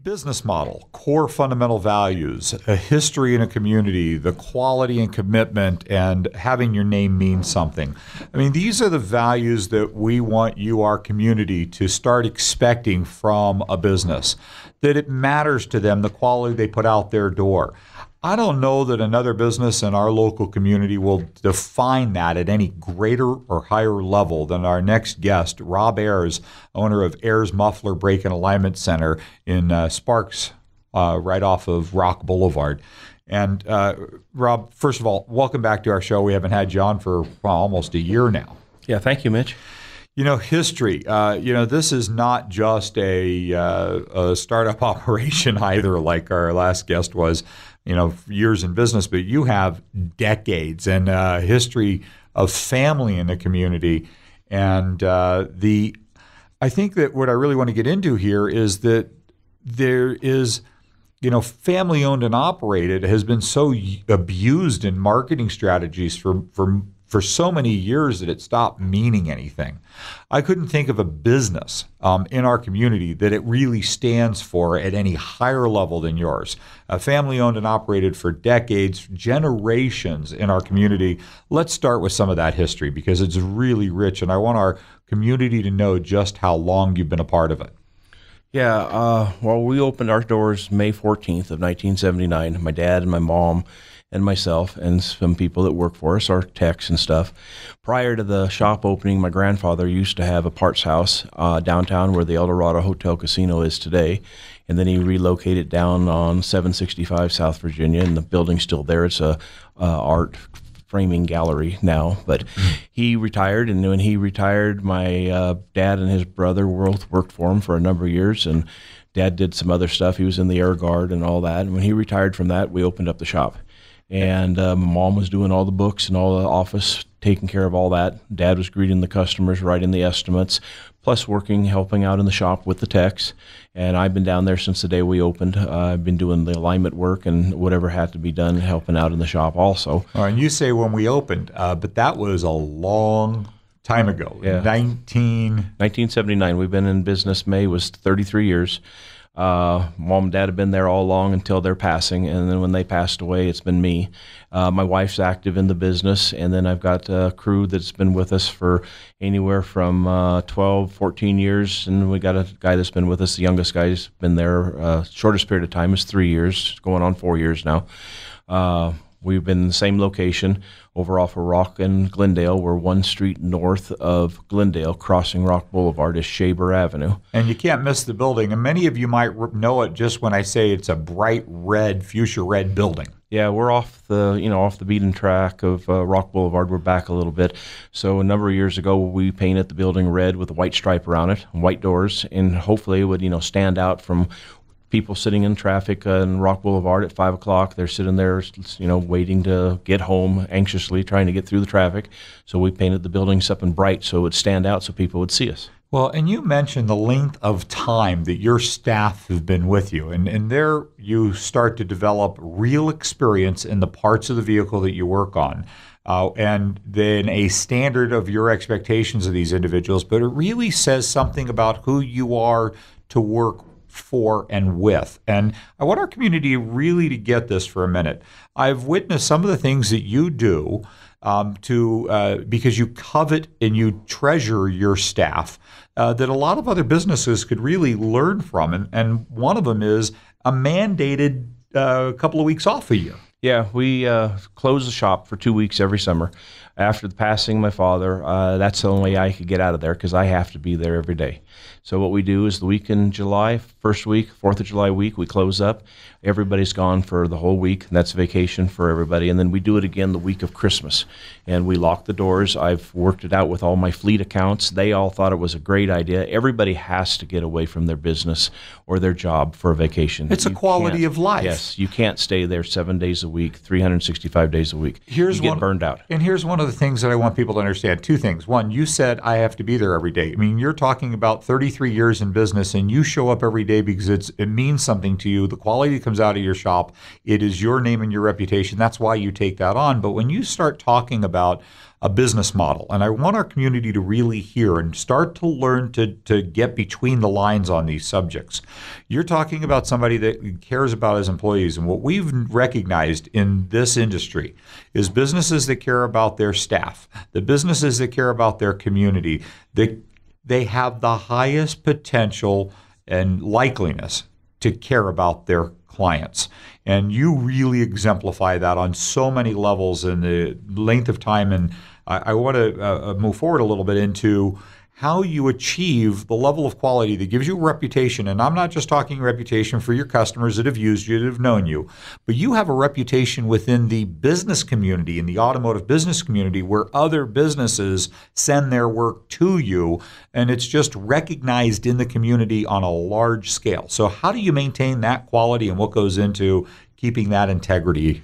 business model, core fundamental values, a history in a community, the quality and commitment, and having your name mean something. I mean, these are the values that we want you, our community, to start expecting from a business, that it matters to them the quality they put out their door. I don't know that another business in our local community will define that at any greater or higher level than our next guest, Rob Ayres, owner of Ayres Muffler Brake and Alignment Center in Sparks, right off of Rock Boulevard. And Rob, first of all, welcome back to our show. We haven't had you on for almost a year now. Yeah, thank you, Mitch. You know, history, this is not just a startup operation either, like our last guest was, years in business, but you have decades and history of family in the community. And I think that what I really want to get into here is that there is, family owned and operated has been so abused in marketing strategies for so many years that it stopped meaning anything. I couldn't think of a business in our community that it really stands for at any higher level than yours. Family owned and operated for decades, generations in our community. Let's start with some of that history because it's really rich, and I want our community to know just how long you've been a part of it. Yeah, we opened our doors May 14th of 1979. My dad and my mom and myself and some people that work for us, our techs and stuff. Prior to the shop opening, my grandfather used to have a parts house downtown where the El Dorado Hotel Casino is today. And then he relocated down on 765 South Virginia, and the building's still there. It's a art framing gallery now, but he retired, and when he retired, my dad and his brother both worked for him for a number of years, and Dad did some other stuff. He was in the Air Guard and all that, and when he retired from that, we opened up the shop. And my mom was doing all the books and all the office, taking care of all that. Dad was greeting the customers, writing the estimates, plus helping out in the shop with the techs. And I've been down there since the day we opened. I've been doing the alignment work and whatever had to be done, helping out in the shop also. All right, and you say when we opened, but that was a long time ago, yeah. 1979. We've been in business. May was 33 years. Mom and Dad have been there all along until their passing, and then when they passed away, it's been me. My wife's active in the business, and then I've got a crew that's been with us for anywhere from 12, 14 years, and we got a guy that's been with us. The youngest guy's been there, shortest period of time is 3 years, going on 4 years now. We've been in the same location over off of Rock and Glendale. We're one street north of Glendale, crossing Rock Boulevard is Shaber Avenue. And you can't miss the building. And many of you might know it just when I say it's a bright red, fuchsia red building. Yeah, we're off the beaten track of Rock Boulevard. We're back a little bit. So a number of years ago, we painted the building red with a white stripe around it, white doors, and hopefully it would stand out from people sitting in traffic on Rock Boulevard at 5 o'clock. They're sitting there, waiting to get home, anxiously trying to get through the traffic. So we painted the building something bright so it would stand out so people would see us. Well, and you mentioned the length of time that your staff have been with you. And there you start to develop real experience in the parts of the vehicle that you work on. And then a standard of your expectations of these individuals. But it really says something about who you are to work for and with. And I want our community really to get this for a minute. I've witnessed some of the things that you do because you covet and you treasure your staff that a lot of other businesses could really learn from. And one of them is a mandated couple of weeks off a year. Yeah, we close the shop for 2 weeks every summer. After the passing of my father, that's the only way I could get out of there because I have to be there every day. So what we do is the week in July, first week, 4th of July week, we close up. Everybody's gone for the whole week, and that's vacation for everybody. And then we do it again the week of Christmas. And we lock the doors. I've worked it out with all my fleet accounts. They all thought it was a great idea. Everybody has to get away from their business or their job for a vacation. It's a quality of life. Yes, you can't stay there 7 days a week, 365 days a week. You get burned out. And here's one of the things that I want people to understand. Two things. One, you said I have to be there every day. I mean, you're talking about 33 years in business, and you show up every day because it means something to you. The quality that comes out of your shop, it is your name and your reputation. That's why you take that on. But when you start talking about a business model. And I want our community to really hear and start to learn to get between the lines on these subjects. You're talking about somebody that cares about his employees. And what we've recognized in this industry is businesses that care about their staff, the businesses that care about their community, they have the highest potential and likeliness to care about their clients. And you really exemplify that on so many levels in the length of time. And I want to move forward a little bit into how you achieve the level of quality that gives you a reputation. And I'm not just talking reputation for your customers that have used you, that have known you, but you have a reputation within the business community, in the automotive business community, where other businesses send their work to you, and it's just recognized in the community on a large scale. So how do you maintain that quality, and what goes into keeping that integrity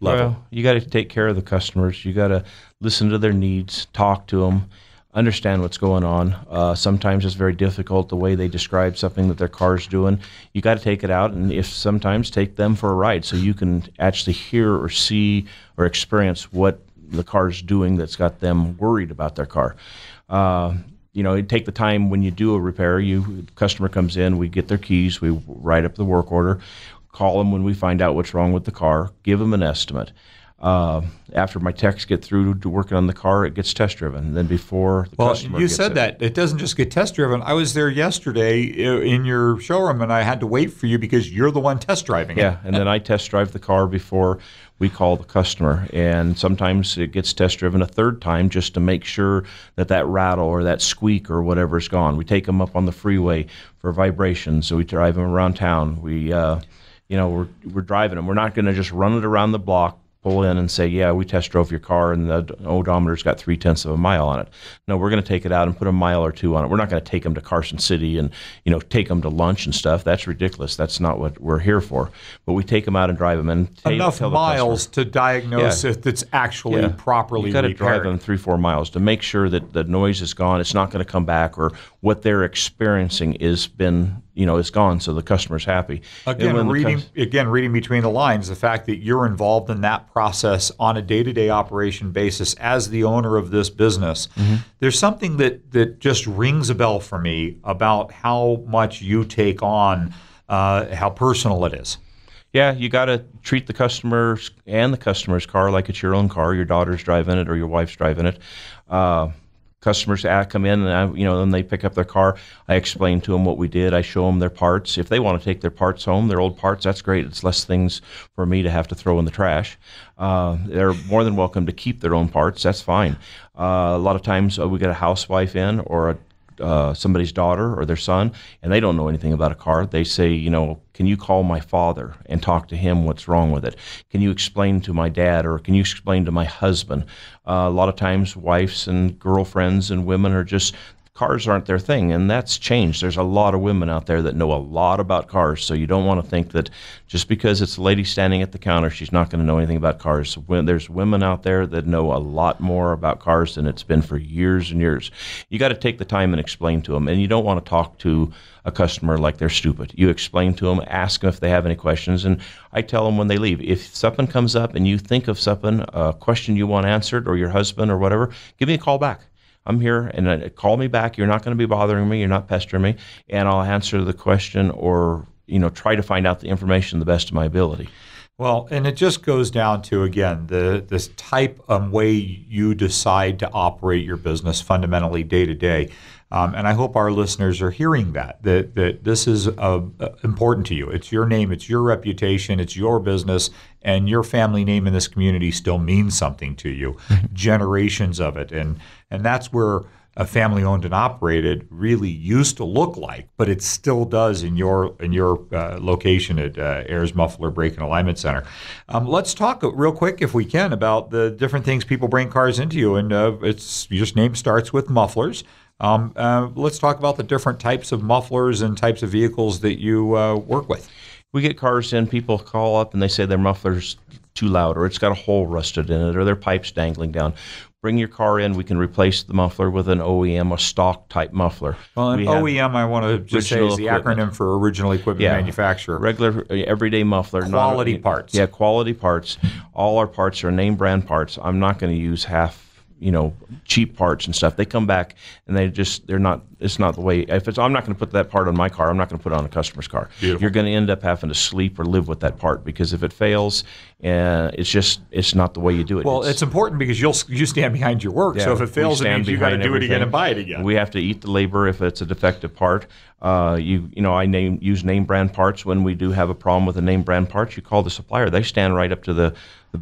level? Well, you got to take care of the customers. You got to listen to their needs, talk to them, understand what's going on. Sometimes it's very difficult the way they describe something that their car's doing. You got to take it out, and if sometimes take them for a ride so you can actually hear or see or experience what the car's doing that's got them worried about their car. You take the time when you do a repair. Customer comes in, we get their keys, we write up the work order, call them when we find out what's wrong with the car, give them an estimate. After my techs get through to working on the car, it gets test driven. And then before the customer you said that it doesn't just get test driven. I was there yesterday in your showroom, and I had to wait for you because you're the one test driving it. Yeah, and then I test drive the car before we call the customer. And sometimes it gets test driven a third time just to make sure that rattle or that squeak or whatever is gone. We take them up on the freeway for vibrations, so we drive them around town. We're driving them. We're not going to just run it around the block, pull in and say, yeah, we test drove your car and the odometer's got 0.3 of a mile on it. No, we're going to take it out and put a mile or two on it. We're not going to take them to Carson City and, take them to lunch and stuff. That's ridiculous. That's not what we're here for. But we take them out and drive them and enough miles to diagnose if it's actually properly repaired. You've got to drive them 3-4 miles to make sure that the noise is gone. It's not going to come back, or what they're experiencing is gone, so the customer's happy. Again, reading between the lines, the fact that you're involved in that process on a day-to-day operation basis as the owner of this business, there's something that just rings a bell for me about how much you take on, how personal it is. Yeah, you got to treat the customers and the customer's car like it's your own car. Your daughter's driving it or your wife's driving it. Customers come in and then they pick up their car. I explain to them what we did. I show them their parts. If they want to take their parts home, their old parts, that's great. It's less things for me to have to throw in the trash. They're more than welcome to keep their own parts. That's fine. A lot of times we get a housewife in or somebody's daughter or their son, and they don't know anything about a car. They say, can you call my father and talk to him what's wrong with it? Can you explain to my dad, or can you explain to my husband? A lot of times wives and girlfriends and women are just, cars aren't their thing, and that's changed. There's a lot of women out there that know a lot about cars, so you don't want to think that just because it's a lady standing at the counter, she's not going to know anything about cars. There's women out there that know a lot more about cars than it's been for years and years. You got to take the time and explain to them, and you don't want to talk to a customer like they're stupid. You explain to them, ask them if they have any questions, and I tell them when they leave, if something comes up and you think of something, a question you want answered, or your husband or whatever, give me a call back. I'm here, and call me back. You're not going to be bothering me. You're not pestering me, and I'll answer the question or try to find out the information the best of my ability. Well, and it just goes down to, again, this type of way you decide to operate your business fundamentally day to day. And I hope our listeners are hearing that this is important to you. It's your name, it's your reputation, it's your business, and your family name in this community still means something to you, generations of it. And that's where a family-owned and operated really used to look like, but it still does in your location at Ayres Muffler Brake and Alignment Center. Let's talk real quick, if we can, about the different things people bring cars into you. And your name starts with mufflers. Let's talk about the different types of mufflers and types of vehicles that you work with. We get cars in, people call up and they say their muffler's too loud, or it's got a hole rusted in it, or their pipe's dangling down. Bring your car in, we can replace the muffler with an OEM, a stock type muffler. Well, an OEM, I want to just say, is the acronym for original equipment manufacturer. Regular, everyday muffler. Quality parts. Yeah, quality parts. All our parts are name brand parts. I'm not going to use half cheap parts and stuff. They come back and they're not. It's not the way. If I'm not going to put that part on my car, I'm not going to put it on a customer's car. Beautiful. You're going to end up having to sleep or live with that part, because if it fails, it's not the way you do it. Well, it's important because you stand behind your work. So if it fails, it means you got to do it again and buy it again. We have to eat the labor if it's a defective part. I use name brand parts when we do have a problem with the name brand parts. You call the supplier; they stand right up to the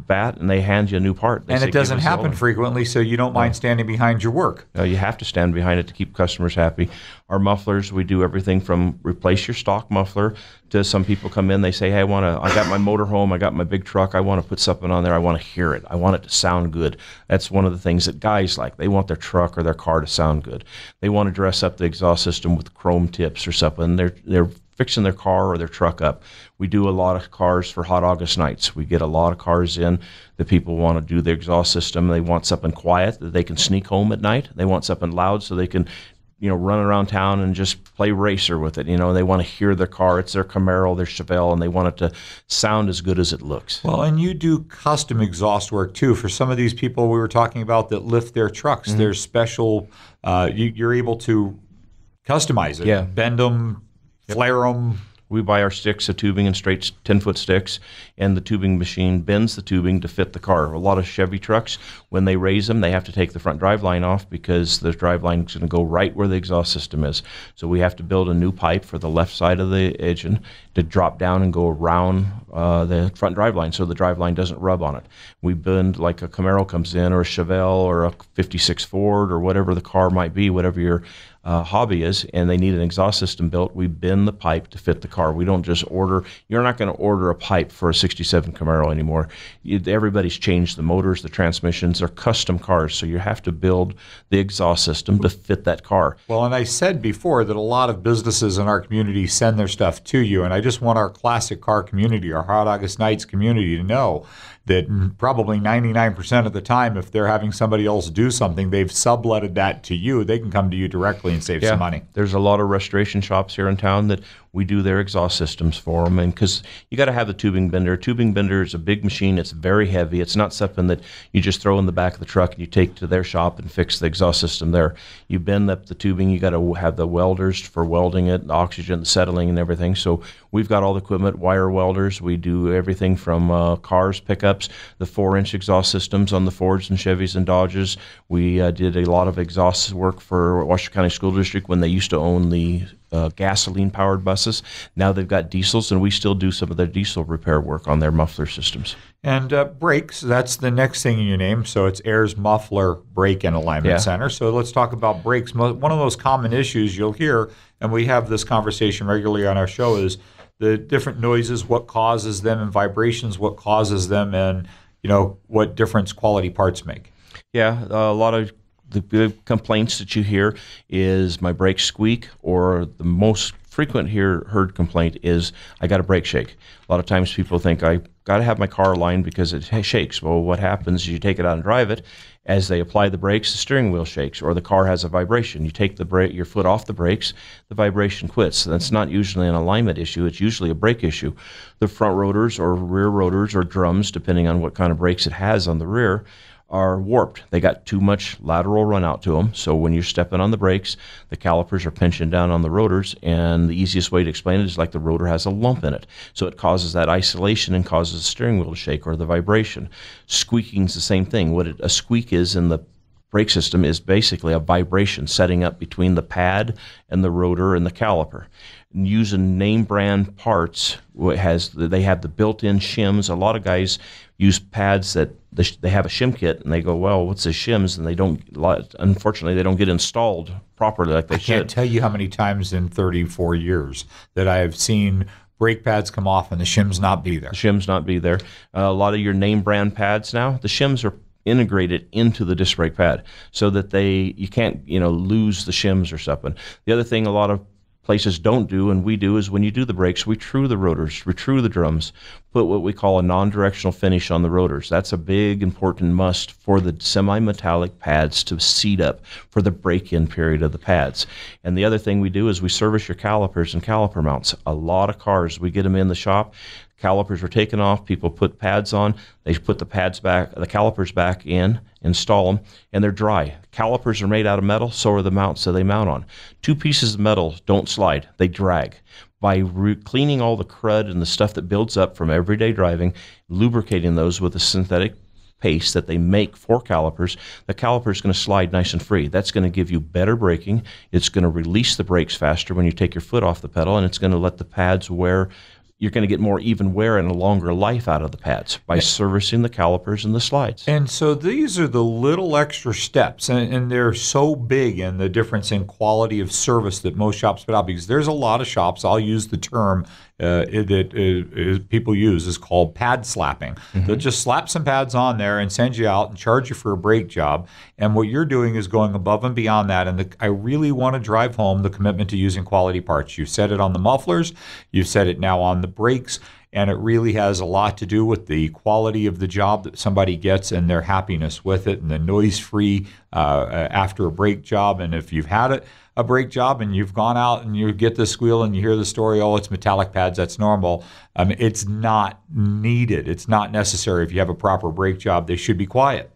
bat and they hand you a new part. And it doesn't happen frequently, so you don't mind standing behind your work. No, you have to stand behind it to keep customers happy. Our mufflers, we do everything from replace your stock muffler to some people come in, they say, hey, I got my motorhome, I got my big truck, I want to put something on there, I want to hear it, I want it to sound good. That's one of the things that guys like. They want their truck or their car to sound good. They want to dress up the exhaust system with chrome tips or something. They're fixing their car or their truck up. We do a lot of cars for hot August nights. We get a lot of cars in that people want to do their exhaust system. They want something quiet that they can sneak home at night. They want something loud so they can run around town and just play racer with it. They want to hear their car. It's their Camaro, their Chevelle, and they want it to sound as good as it looks. Well, and you do custom exhaust work too. For some of these people we were talking about that lift their trucks, there's special, you're able to customize it, bend them, flare them. We buy our sticks of tubing and straight 10-foot sticks, and the tubing machine bends the tubing to fit the car. A lot of Chevy trucks, when they raise them, they have to take the front drive line off because the drive line is going to go right where the exhaust system is. So we have to build a new pipe for the left side of the engine to drop down and go around the front drive line so the drive line doesn't rub on it. We bend like a Camaro comes in, or a Chevelle, or a 56 Ford, or whatever the car might be, whatever your hobby is, and they need an exhaust system built. We bend the pipe to fit the car. We don't just order. You're not going to order a pipe for a 67 Camaro anymore. Everybody's changed the motors, the transmissions. They're custom cars, so you have to build the exhaust system to fit that car. Well, and I said before that a lot of businesses in our community send their stuff to you, and I just want our classic car community, our Hot August Nights community, to know that probably 99% of the time, if they're having somebody else do something, they've subletted that to you. They can come to you directly and save some money. There's a lot of restoration shops here in town that we do their exhaust systems for them, and because you got to have the tubing bender. A tubing bender is a big machine. It's very heavy. It's not something that you just throw in the back of the truck and you take to their shop and fix the exhaust system there. You bend up the tubing. You got to have the welders for welding it, the oxygen, the settling, and everything. So we've got all the equipment, wire welders. We do everything from cars, pickups, the 4-inch exhaust systems on the Fords and Chevys and Dodges. We did a lot of exhaust work for Washington County School District when they used to own the gasoline-powered buses. Now they've got diesels, and we still do some of their diesel repair work on their muffler systems. And brakes, that's the next thing in your name. So it's Ayres Muffler Brake and Alignment Center. So let's talk about brakes. One of those common issues you'll hear, and we have this conversation regularly on our show, is the different noises, what causes them, and vibrations, what causes them, and what difference quality parts make. Yeah, a lot of the complaints that you hear is my brakes squeak, or the most frequent heard complaint is I got a brake shake. A lot of times people think I got to have my car aligned because it shakes. Well, what happens is you take it out and drive it. As they apply the brakes, the steering wheel shakes, or the car has a vibration. You take your foot off the brakes, the vibration quits. So that's not usually an alignment issue. It's usually a brake issue. The front rotors or rear rotors or drums, depending on what kind of brakes it has on the rear, are warped. They got too much lateral run out to them. So when you're stepping on the brakes, the calipers are pinching down on the rotors, and the easiest way to explain it is like the rotor has a lump in it. So it causes that isolation and causes the steering wheel to shake, or the vibration. Squeaking's the same thing. What a squeak is in the brake system is basically a vibration setting up between the pad and the rotor and the caliper. And using name brand parts, they have the built-in shims. A lot of guys use pads that they have a shim kit, and they go, well, what's the shims? And unfortunately, they don't get installed properly like they should. I can't tell you how many times in 34 years that I have seen brake pads come off and the shims not be there. The shims not be there. A lot of your name brand pads now, the shims are integrated into the disc brake pad so that you can't lose the shims or something. The other thing a lot of places don't do, and we do, is when you do the brakes, we true the rotors, we true the drums, put what we call a non-directional finish on the rotors. That's a big, important must for the semi-metallic pads to seat up for the break-in period of the pads. And the other thing we do is we service your calipers and caliper mounts. A lot of cars, we get them in the shop, calipers are taken off, people put pads on, they put the calipers back in, install them, and they're dry. Calipers are made out of metal, so are the mounts that they mount on. 2 pieces of metal don't slide, they drag. By cleaning all the crud and the stuff that builds up from everyday driving, lubricating those with a synthetic paste that they make for calipers, the caliper is going to slide nice and free. That's going to give you better braking. It's going to release the brakes faster when you take your foot off the pedal, and it's going to let the pads wear. You're going to get more even wear and a longer life out of the pads by servicing the calipers and the slides. And so these are the little extra steps, and they're so big in the difference in quality of service that most shops put out, because there's a lot of shops, I'll use the term that people use, is called pad slapping. They'll just slap some pads on there and send you out and charge you for a brake job. And what you're doing is going above and beyond that. And I really want to drive home the commitment to using quality parts. You've said it on the mufflers, you've said it now on the brakes, and it really has a lot to do with the quality of the job that somebody gets and their happiness with it, and the noise-free after a brake job. And if you've had a brake job and you've gone out and you get the squeal and you hear the story, oh, it's metallic pads, that's normal. It's not needed. It's not necessary. If you have a proper brake job, they should be quiet,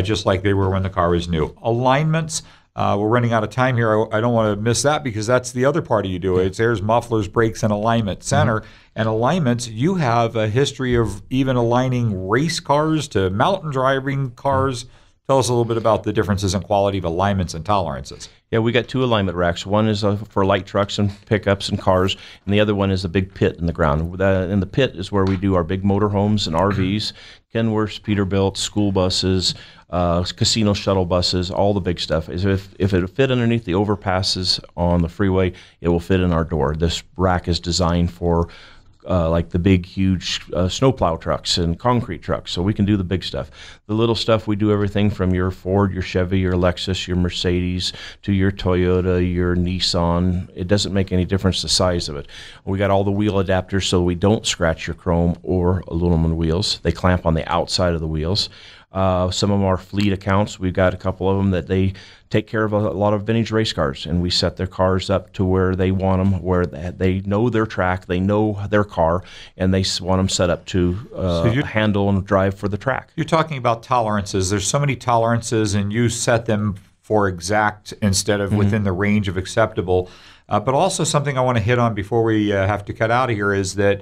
just like they were when the car was new. Alignments. We're running out of time here. I don't want to miss that, because that's the other part of you do it. It's Ayres, Mufflers, Brakes, and Alignment Center. And alignments, you have a history of even aligning race cars to mountain driving cars. Tell us a little bit about the differences in quality of alignments and tolerances. Yeah, we got 2 alignment racks. One is for light trucks and pickups and cars, and the other one is a big pit in the ground. And the pit is where we do our big motorhomes and RVs, Kenworths, Peterbuilts, school buses, casino shuttle buses, all the big stuff. If it fit underneath the overpasses on the freeway, it will fit in our door. This rack is designed for like the big, huge snowplow trucks and concrete trucks, so we can do the big stuff. The little stuff, we do everything from your Ford, your Chevy, your Lexus, your Mercedes, to your Toyota, your Nissan. It doesn't make any difference the size of it. We got all the wheel adapters so we don't scratch your chrome or aluminum wheels. They clamp on the outside of the wheels. Some of our fleet accounts, we've got a couple of them that they take care of a lot of vintage race cars, and we set their cars up to where they want them, where they know their track, they know their car, and they want them set up to handle and drive for the track. You're talking about tolerances. There's so many tolerances, and you set them for exact instead of within the range of acceptable. But also something I want to hit on before we have to cut out of here is that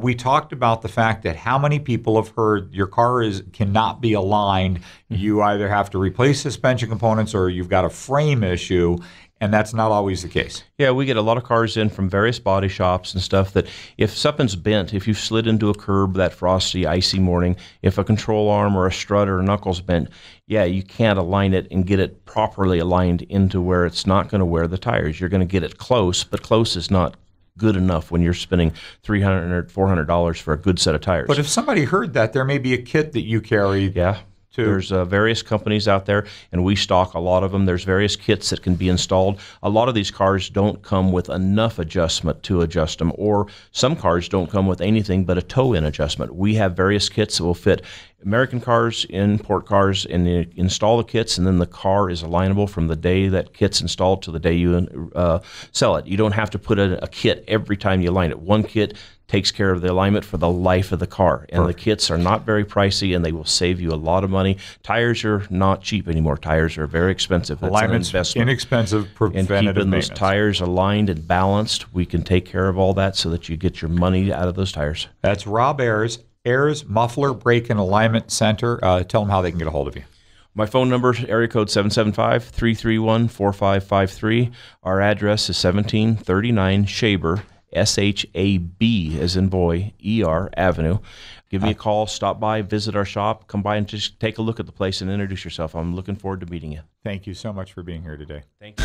we talked about the fact that how many people have heard your car cannot be aligned. You either have to replace suspension components or you've got a frame issue, and that's not always the case. Yeah, we get a lot of cars in from various body shops and stuff that if something's bent, if you've slid into a curb that frosty, icy morning, if a control arm or a strut or a knuckle's bent, yeah, you can't align it and get it properly aligned into where it's not going to wear the tires. You're going to get it close, but close is not good enough when you're spending $300 or $400 for a good set of tires. But if somebody heard that, there may be a kit that you carry. Yeah. There's various companies out there, and we stock a lot of them. There's various kits that can be installed. A lot of these cars don't come with enough adjustment to adjust them, or some cars don't come with anything but a toe-in adjustment. We have various kits that will fit American cars, import cars, and you install the kits, and then the car is alignable from the day that kit's installed to the day you sell it. You don't have to put a kit every time you align it. One kit takes care of the alignment for the life of the car. And the kits are not very pricey, and they will save you a lot of money. Tires are not cheap anymore. Tires are very expensive. That's Alignment's an investment. Inexpensive, preventative and keeping maintenance. those tires aligned and balanced, we can take care of all that so that you get your money out of those tires. That's Rob Ayres, Ayres Muffler Brake and Alignment Center. Tell them how they can get a hold of you. My phone number is area code 775-331-4553. Our address is 1739 Shaber, S-H-A-B as in boy, E-R Avenue. Give me a call, stop by, visit our shop, come by and just take a look at the place and introduce yourself. I'm looking forward to meeting you. Thank you so much for being here today. Thank you.